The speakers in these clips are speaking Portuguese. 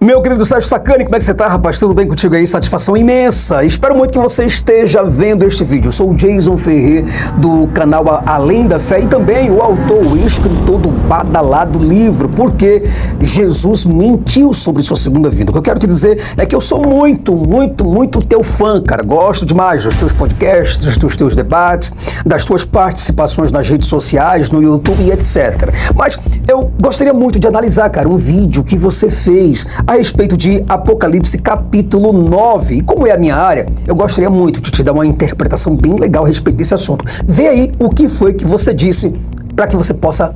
Meu querido Sérgio Sacani, como é que você tá, rapaz? Tudo bem contigo aí? Satisfação imensa. Espero muito que você esteja vendo este vídeo. Eu sou o Jason Ferrer, do canal Além da Fé, e também o autor, o escritor do badalado livro Porque Jesus Mentiu sobre Sua Segunda Vinda. O que eu quero te dizer é que eu sou muito teu fã, cara. Gosto demais dos teus podcasts, dos teus debates, das tuas participações nas redes sociais, no YouTube e etc. Mas eu gostaria muito de analisar, cara, um vídeo que você fez a respeito de Apocalipse capítulo 9. E como é a minha área, eu gostaria muito de te dar uma interpretação bem legal a respeito desse assunto. Vê aí o que foi que você disse para que você possa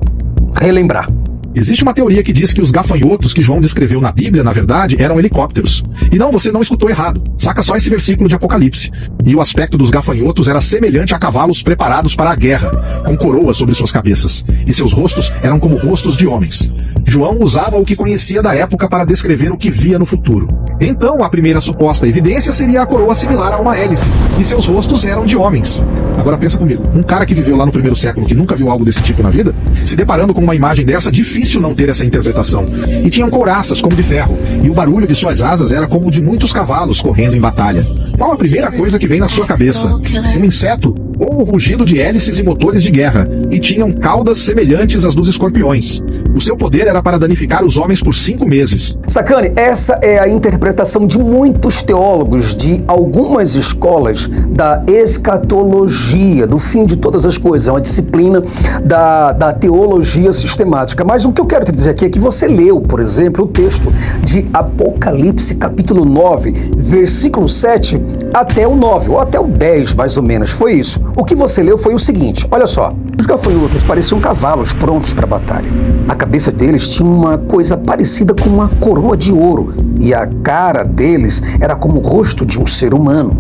relembrar. Existe uma teoria que diz que os gafanhotos que João descreveu na Bíblia, na verdade, eram helicópteros. E não, você não escutou errado. Saca só esse versículo de Apocalipse. E o aspecto dos gafanhotos era semelhante a cavalos preparados para a guerra, com coroas sobre suas cabeças. E seus rostos eram como rostos de homens. João usava o que conhecia da época para descrever o que via no futuro. Então, a primeira suposta evidência seria a coroa similar a uma hélice. E seus rostos eram de homens. Agora pensa comigo, um cara que viveu lá no primeiro século, que nunca viu algo desse tipo na vida, se deparando com uma imagem dessa, difícil não ter essa interpretação. E tinham couraças como de ferro, e o barulho de suas asas era como o de muitos cavalos correndo em batalha. Qual a primeira coisa que vem na sua cabeça? Um inseto? Ou o rugido de hélices e motores de guerra? E tinham caudas semelhantes às dos escorpiões. O seu poder era para danificar os homens por 5 meses. Sacane, essa é a interpretação de muitos teólogos de algumas escolas da escatologia, do fim de todas as coisas. É uma disciplina da teologia sistemática. Mas o que eu quero te dizer aqui é que você leu, por exemplo, o texto de Apocalipse capítulo 9, versículo 7 até o 9, ou até o 10, mais ou menos. Foi isso. O que você leu foi o seguinte, olha só. Os gafanhotos pareciam cavalos prontos para a batalha. A cabeça deles tinha uma coisa parecida com uma coroa de ouro, e a cara deles era como o rosto de um ser humano.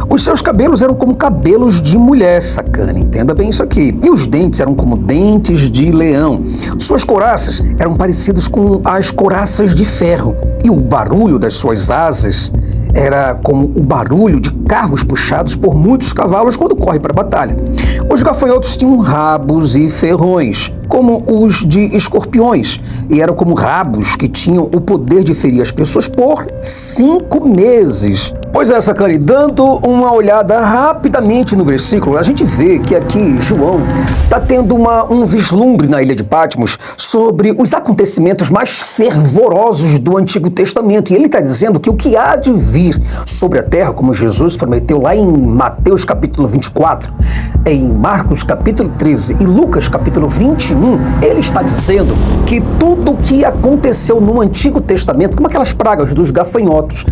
Os seus cabelos eram como cabelos de mulher, sacana, entenda bem isso aqui. E os dentes eram como dentes de leão. Suas couraças eram parecidas com as couraças de ferro, e o barulho das suas asas era como o barulho de carros puxados por muitos cavalos quando corre para a batalha. Os gafanhotos tinham rabos e ferrões, como os de escorpiões, e eram como rabos que tinham o poder de ferir as pessoas por 5 meses. Pois é, Sacane, dando uma olhada rapidamente no versículo, a gente vê que aqui João está tendo um vislumbre na ilha de Patmos sobre os acontecimentos mais fervorosos do Antigo Testamento. E ele está dizendo que o que há de vir sobre a terra, como Jesus prometeu lá em Mateus capítulo 24, em Marcos capítulo 13 e Lucas capítulo 21, ele está dizendo que tudo o que aconteceu no Antigo Testamento, como aquelas pragas dos gafanhotos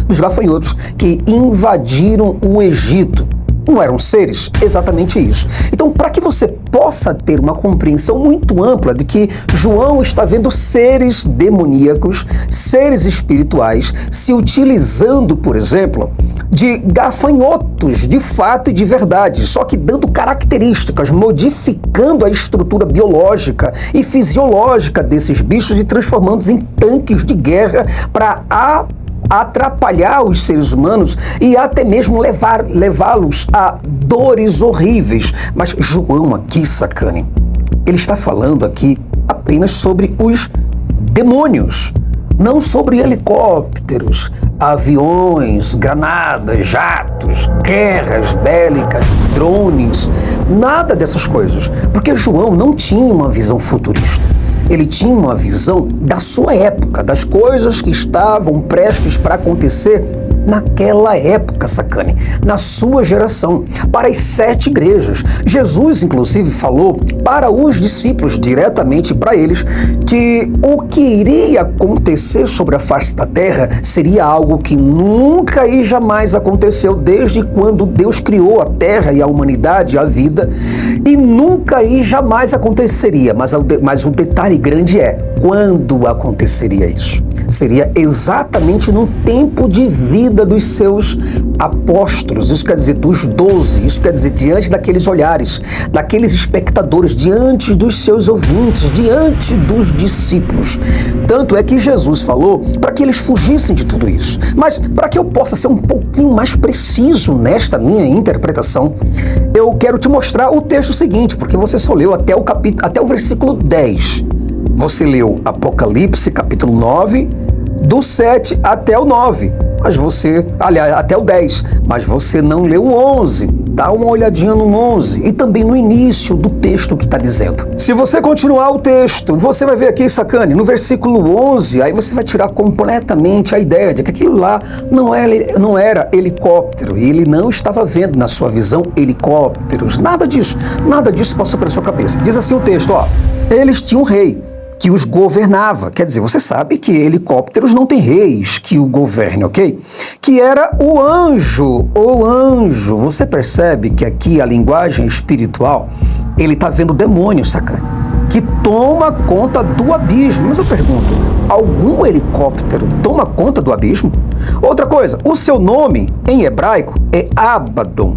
que invadiram o Egito, não eram seres? Exatamente isso. Então, para que você possa ter uma compreensão muito ampla de que João está vendo seres demoníacos, seres espirituais, se utilizando, por exemplo, de gafanhotos, de fato e de verdade, só que dando características, modificando a estrutura biológica e fisiológica desses bichos e transformando-os em tanques de guerra para atrapalhar os seres humanos e até mesmo levá-los a dores horríveis. Mas João aqui, Sacane, ele está falando aqui apenas sobre os demônios, não sobre helicópteros, aviões, granadas, jatos, guerras bélicas, drones, nada dessas coisas, porque João não tinha uma visão futurista. Ele tinha uma visão da sua época, das coisas que estavam prestes para acontecer naquela época, Sacane, na sua geração, para as 7 igrejas. Jesus, inclusive, falou para os discípulos, diretamente para eles, que o que iria acontecer sobre a face da terra seria algo que nunca e jamais aconteceu desde quando Deus criou a terra e a humanidade, a vida, e nunca e jamais aconteceria. Mas o detalhe grande é quando aconteceria isso. Seria exatamente no tempo de vida dos seus apóstolos, isso quer dizer dos 12, isso quer dizer diante daqueles olhares, daqueles espectadores, diante dos seus ouvintes, diante dos discípulos. Tanto é que Jesus falou para que eles fugissem de tudo isso. Mas para que eu possa ser um pouquinho mais preciso nesta minha interpretação, eu quero te mostrar o texto seguinte, porque você só leu até o versículo 10. Você leu Apocalipse capítulo 9, do 7 até o 9. Mas você, aliás, até o 10, mas você não leu o 11. Dá uma olhadinha no 11 e também no início do texto que está dizendo. Se você continuar o texto, você vai ver aqui, sacane, no versículo 11, aí você vai tirar completamente a ideia de que aquilo lá não era helicóptero, e ele não estava vendo na sua visão helicópteros, nada disso passou pela sua cabeça. Diz assim o texto, ó, eles tinham um rei que os governava. Quer dizer, você sabe que helicópteros não têm reis que o governe, ok? Que era o anjo. Você percebe que aqui a linguagem espiritual, ele está vendo demônios, sacane, que toma conta do abismo. Mas eu pergunto, algum helicóptero toma conta do abismo? Outra coisa, o seu nome em hebraico é Abaddon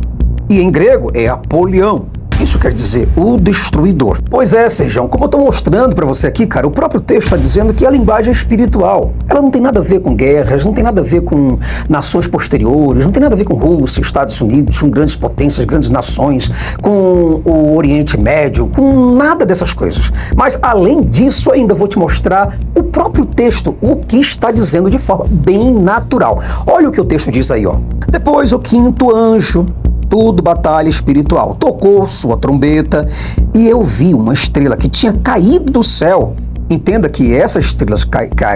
e em grego é Apolião. Isso quer dizer o destruidor. Pois é, Sejão, como eu estou mostrando para você aqui, cara, o próprio texto está dizendo que a linguagem é espiritual. Ela não tem nada a ver com guerras, não tem nada a ver com nações posteriores, não tem nada a ver com Rússia, Estados Unidos, com grandes potências, grandes nações, com o Oriente Médio, com nada dessas coisas. Mas, além disso, ainda vou te mostrar o próprio texto, o que está dizendo de forma bem natural. Olha o que o texto diz aí, ó. Depois o quinto anjo, tudo batalha espiritual, tocou sua trombeta e eu vi uma estrela que tinha caído do céu. Entenda que essas estrelas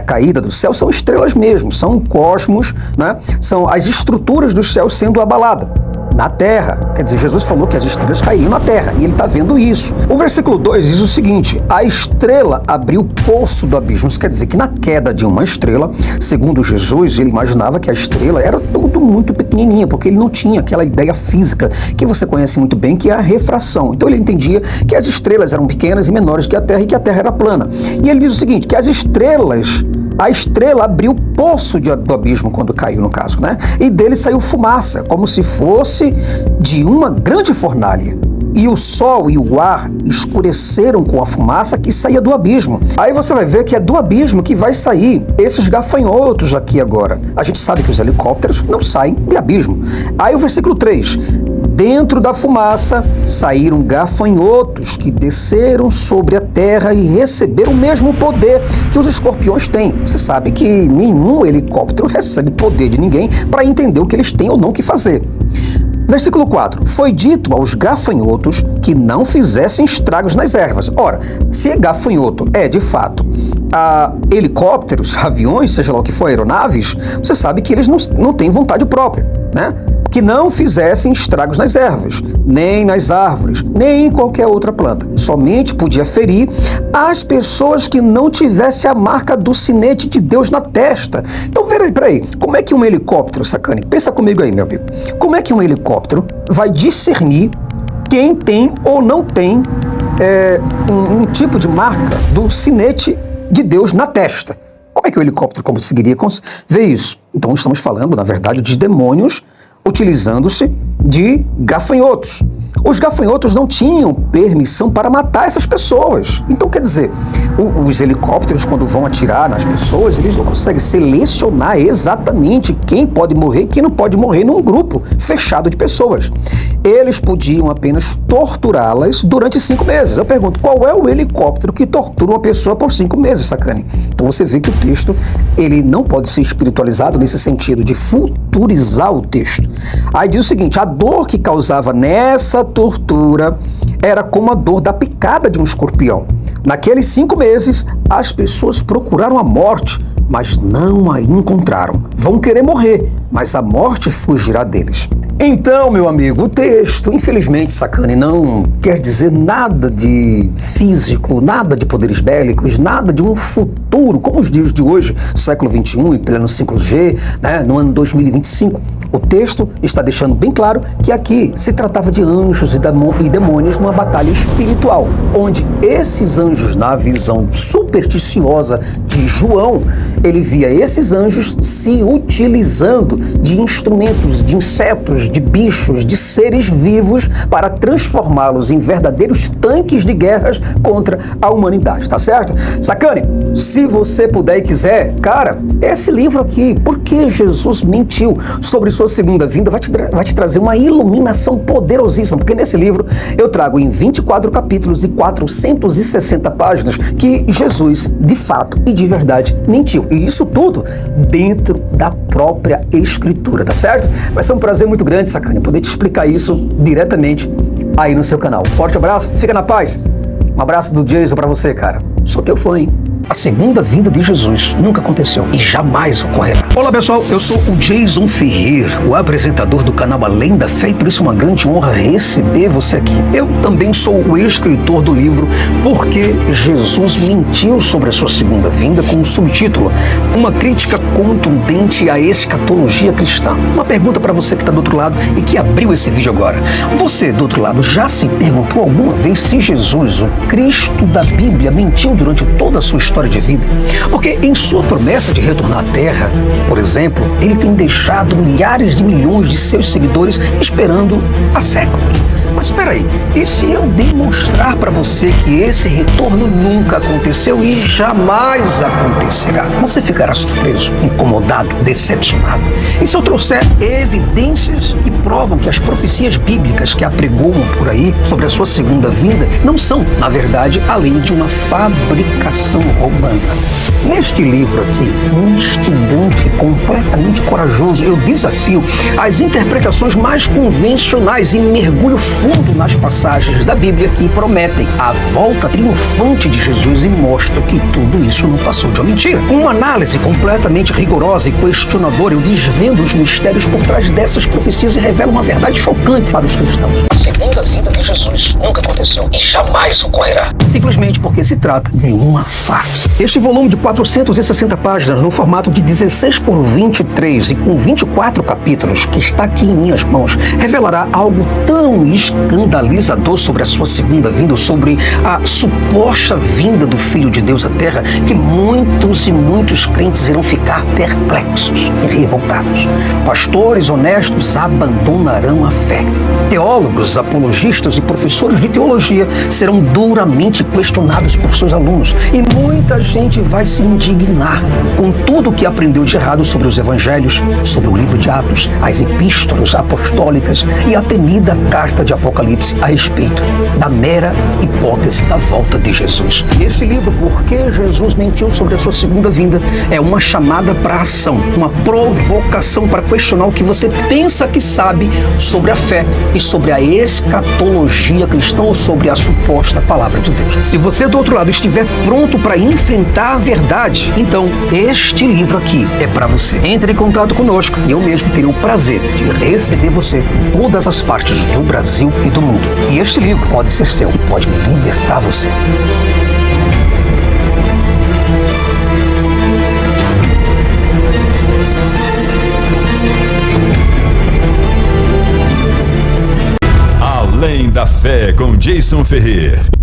caídas do céu são estrelas mesmo, são cosmos, né? São as estruturas do céu sendo abaladas na terra. Quer dizer, Jesus falou que as estrelas caíram na terra e ele está vendo isso. O versículo 2 diz o seguinte: a estrela abriu o poço do abismo. Isso quer dizer que na queda de uma estrela, segundo Jesus, ele imaginava que a estrela era tudo muito pequenininha, porque ele não tinha aquela ideia física que você conhece muito bem, que é a refração. Então ele entendia que as estrelas eram pequenas e menores que a terra e que a terra era plana. E ele diz o seguinte, que a estrela abriu o poço do abismo quando caiu, no caso, né? E dele saiu fumaça, como se fosse de uma grande fornalha. E o sol e o ar escureceram com a fumaça que saía do abismo. Aí você vai ver que é do abismo que vai sair esses gafanhotos aqui agora. A gente sabe que os helicópteros não saem de abismo. Aí o versículo 3. Dentro da fumaça saíram gafanhotos que desceram sobre a terra e receberam o mesmo poder que os escorpiões têm. Você sabe que nenhum helicóptero recebe poder de ninguém para entender o que eles têm ou não que fazer. Versículo 4. Foi dito aos gafanhotos que não fizessem estragos nas ervas. Ora, se gafanhoto é, de fato, helicópteros, aviões, seja lá o que for, aeronaves, você sabe que eles não têm vontade própria, né? Que não fizessem estragos nas ervas, nem nas árvores, nem em qualquer outra planta. Somente podia ferir as pessoas que não tivessem a marca do sinete de Deus na testa. Então, peraí, como é que um helicóptero, sacane, pensa comigo aí, meu amigo, como é que um helicóptero vai discernir quem tem ou não tem um tipo de marca do sinete de Deus na testa? Como é que o helicóptero conseguiria ver isso? Então, estamos falando, na verdade, de demônios utilizando-se de gafanhotos. Os gafanhotos não tinham permissão para matar essas pessoas. Então, quer dizer, os helicópteros, quando vão atirar nas pessoas, eles não conseguem selecionar exatamente quem pode morrer e quem não pode morrer num grupo fechado de pessoas. Eles podiam apenas torturá-las durante 5 meses. Eu pergunto, qual é o helicóptero que tortura uma pessoa por 5 meses, sacane? Então você vê que o texto, ele não pode ser espiritualizado nesse sentido de futurizar o texto. Aí diz o seguinte, a dor que causava nessa tortura era como a dor da picada de um escorpião. Naqueles 5 meses, as pessoas procuraram a morte, mas não a encontraram. Vão querer morrer, mas a morte fugirá deles. Então, meu amigo, o texto, infelizmente, sacane, não quer dizer nada de físico, nada de poderes bélicos, nada de um futuro, como os dias de hoje, século XXI, em pleno 5G, né, no ano 2025. O texto está deixando bem claro que aqui se tratava de anjos e demônios numa batalha espiritual, onde esses anjos, na visão supersticiosa de João, ele via esses anjos se utilizando de instrumentos, de insetos, de bichos, de seres vivos para transformá-los em verdadeiros tanques de guerras contra a humanidade, tá certo? Sacane, se Se você puder e quiser, cara, esse livro aqui, Por que Jesus mentiu sobre sua segunda vinda, vai te trazer uma iluminação poderosíssima, porque nesse livro eu trago em 24 capítulos e 460 páginas que Jesus, de fato e de verdade, mentiu. E isso tudo dentro da própria Escritura, tá certo? Vai ser um prazer muito grande, Sacane, poder te explicar isso diretamente aí no seu canal. Forte abraço, fica na paz. Um abraço do Jason pra você, cara. Sou teu fã, hein? A segunda vinda de Jesus nunca aconteceu e jamais ocorrerá. Olá pessoal, eu sou o Jason Ferrer, o apresentador do canal Além da Fé, e por isso é uma grande honra receber você aqui. Eu também sou o escritor do livro Por que Jesus mentiu sobre a sua segunda vinda, com o subtítulo Uma crítica contundente à escatologia cristã. Uma pergunta para você que está do outro lado e que abriu esse vídeo agora. Você do outro lado já se perguntou alguma vez se Jesus, o Cristo da Bíblia, mentiu durante toda a sua história de vida? Porque em sua promessa de retornar à Terra, por exemplo, ele tem deixado milhares de milhões de seus seguidores esperando há séculos. Mas espera aí, e se eu demonstrar para você que esse retorno nunca aconteceu e jamais acontecerá? Você ficará surpreso, incomodado, decepcionado. E se eu trouxer evidências que provam que as profecias bíblicas que apregoam por aí sobre a sua segunda vinda não são, na verdade, além de uma fabricação romana? Neste livro aqui, instigante, completamente corajoso, eu desafio as interpretações mais convencionais e mergulho fundo nas passagens da Bíblia que prometem a volta triunfante de Jesus e mostram que tudo isso não passou de uma mentira. Com uma análise completamente rigorosa e questionadora, eu desvendo os mistérios por trás dessas profecias e revelo uma verdade chocante para os cristãos. A segunda vinda de Jesus nunca aconteceu e jamais ocorrerá, simplesmente porque se trata de uma farsa. Este volume de 460 páginas, no formato de 16 por 23 e com 24 capítulos, que está aqui em minhas mãos, revelará algo tão escandalizador sobre a sua segunda vinda, sobre a suposta vinda do Filho de Deus à Terra, que muitos e muitos crentes irão ficar perplexos e revoltados. Pastores honestos abandonarão a fé. Teólogos, apologistas e professores de teologia serão duramente questionados por seus alunos e muita gente vai se indignar com tudo o que aprendeu de errado sobre os evangelhos, sobre o livro de Atos, as epístolas apostólicas e a temida carta de Apocalipse a respeito da mera hipótese da volta de Jesus. Este livro, Por que Jesus mentiu sobre a sua segunda vinda, é uma chamada para a ação, uma provocação para questionar o que você pensa que sabe sobre a fé e sobre a escatologia cristã ou sobre a suposta palavra de Deus. Se você do outro lado estiver pronto para enfrentar a verdade, então este livro aqui é para você. Entre em contato conosco e eu mesmo terei o prazer de receber você em todas as partes do Brasil e do mundo. E este livro pode ser seu e pode libertar você. Além da Fé com Jason Ferrer.